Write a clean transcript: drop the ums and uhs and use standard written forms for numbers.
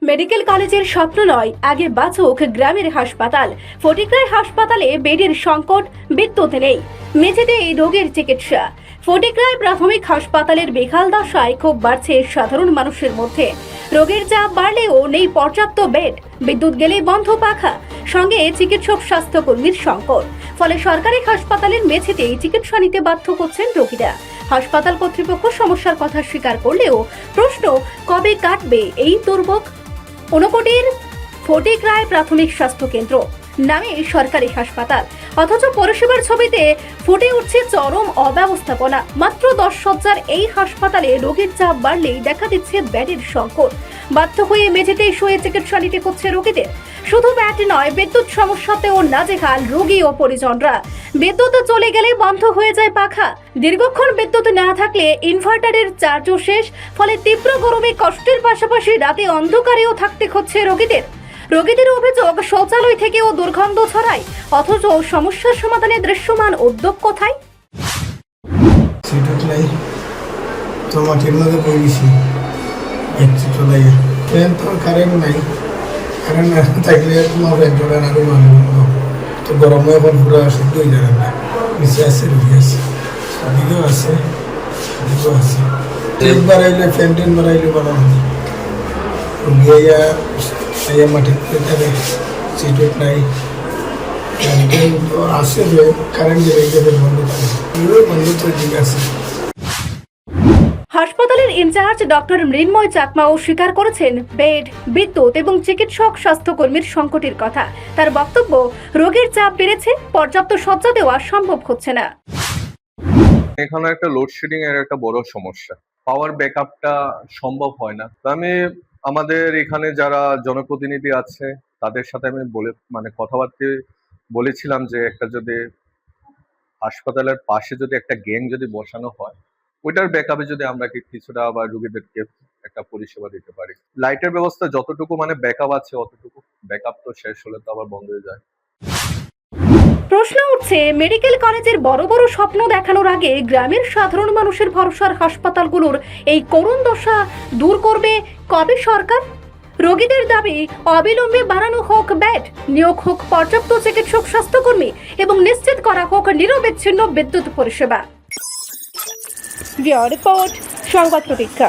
Medical কলেজের স্বপ্ন নয়, আগে বাঁচুক গ্রামের হাসপাতাল। ফটিকরায় হাসপাতালে বেডের সংকট, বিদ্যুৎ নেই, মেঝেতে এই রোগের চিকিৎসা। ফটিকরায় প্রাথমিক হাসপাতালের বেহাল দশায় ক্ষোভ বাড়ছে সাধারণ মানুষের মধ্যে। রোগের চাপ বাড়লেও নেই পর্যাপ্ত বেড, বিদ্যুৎ গেলেই বন্ধ পাখা, সঙ্গে চিকিৎসক স্বাস্থ্যকর্মীর সংকট। ফলে সরকারি হাসপাতালের মেঝেতেই চিকিৎসা নিতে বাধ্য হচ্ছেন রোগীরা। হাসপাতাল কর্তৃপক্ষ সমস্যার কথা স্বীকার করলেও প্রশ্ন, কবে কাটবে এই দুর্ভোগ? ঊনকোটির ফটিকরায় প্রাথমিক স্বাস্থ্য কেন্দ্র নামে সরকারি হাসপাতাল, অথচ পরিষেবার ছবিতে ফুটে উঠছে চরম অব্যবস্থাপনা। মাত্র 10 শয্যার এই হাসপাতালে রোগীর চাপ বাড়লেই দেখা দিচ্ছে বেডের সংকট। বাধ্য হয়ে মেঝেতেই শুয়ে চিকিৎসা নিতে হচ্ছে রোগীদের। শুধু ব্যাট নয়, বিদ্যুৎ সমস্যাতেও নাজেহাল রোগী ও পরিজনরা। বিদ্যুৎ চলে গেলে বন্ধ হয়ে যায় পাখা। দীর্ঘক্ষণ বিদ্যুৎ না থাকলে ইনভার্টারের চার্জও শেষ। ফলে তীব্র গরমে কষ্টের পাশাপাশি রাতে অন্ধকারেও থাকতে হচ্ছে রোগীদের। রোগীদের অভিযোগ, শৌচালয় থেকেও দুর্গন্ধ ছড়ায়, অথচ সমস্যার সমাধানে দৃশ্যমান উদ্যোগ কোথায়? গরমে এখন পুরো সিদ্ধ হয়ে যাবে না, নিচে আছে রুগী আছে, ওদিকেও আছে, ওদিকেও আছে। ট্রেন বাড়াইলে ফ্যান টেন বাড়াইলে বাড়ানো রুগী আইয়া মাটিতে থাকে, সিট নাই, আছে যে কারেন্ট যাবে বন্ধ থাকে, বন্ধ তো ঠিক আছে। হাসপাতালের ইনচার্জ ডক্টর মৃন্ময় চাকমাও স্বীকার করেছেন বেড, বিদ্যুৎ এবং চিকিৎসক স্বাস্থ্যকর্মীর সংকটের কথা। তার বক্তব্য, রোগীর চাপ বেড়েছে, পর্যাপ্ত শয্যা দেওয়া সম্ভব হচ্ছে না। এখানে একটা লোডশেডিং এর একটা বড় সমস্যা, পাওয়ার ব্যাকআপটা সম্ভব হয় না। তো আমি আমাদের এখানে যারা জনপ্রতিনিধি আছে তাদের সাথে আমি কথাবার্তা বলেছিলাম যে একটা যদি হাসপাতালের পাশে যদি একটা গ্যাং যদি বসানো হয়, ওইটার ব্যাকআপে যদি আমরা কিছুটা আবার রোগীদেরকে একটা পরিষেবা দিতে পারি। লাইটের ব্যবস্থা যতটুকু ব্যাকআপ আছে অতটুকু, ব্যাকআপ তো শেষ হলে তো আবার বন্ধ হয়ে যায়। প্রশ্ন উঠছে, মেডিকেল কলেজের বড় বড় স্বপ্ন দেখানোর আগে গ্রামের সাধারণ মানুষের ভরসার হাসপাতালগুলোর এই করুণ দশা দূর করবে কবে সরকার? রোগীদের দাবি, অবিলম্বে বাড়ানো হোক বেড, নিয়োগ হোক পর্যাপ্ত চিকিৎসক স্বাস্থ্যকর্মী এবং নিশ্চিত করা হোক নিরবিচ্ছিন্ন বিদ্যুৎ পরিষেবা। রিপোর্ট, সংবাদ প্রতীক্ষা।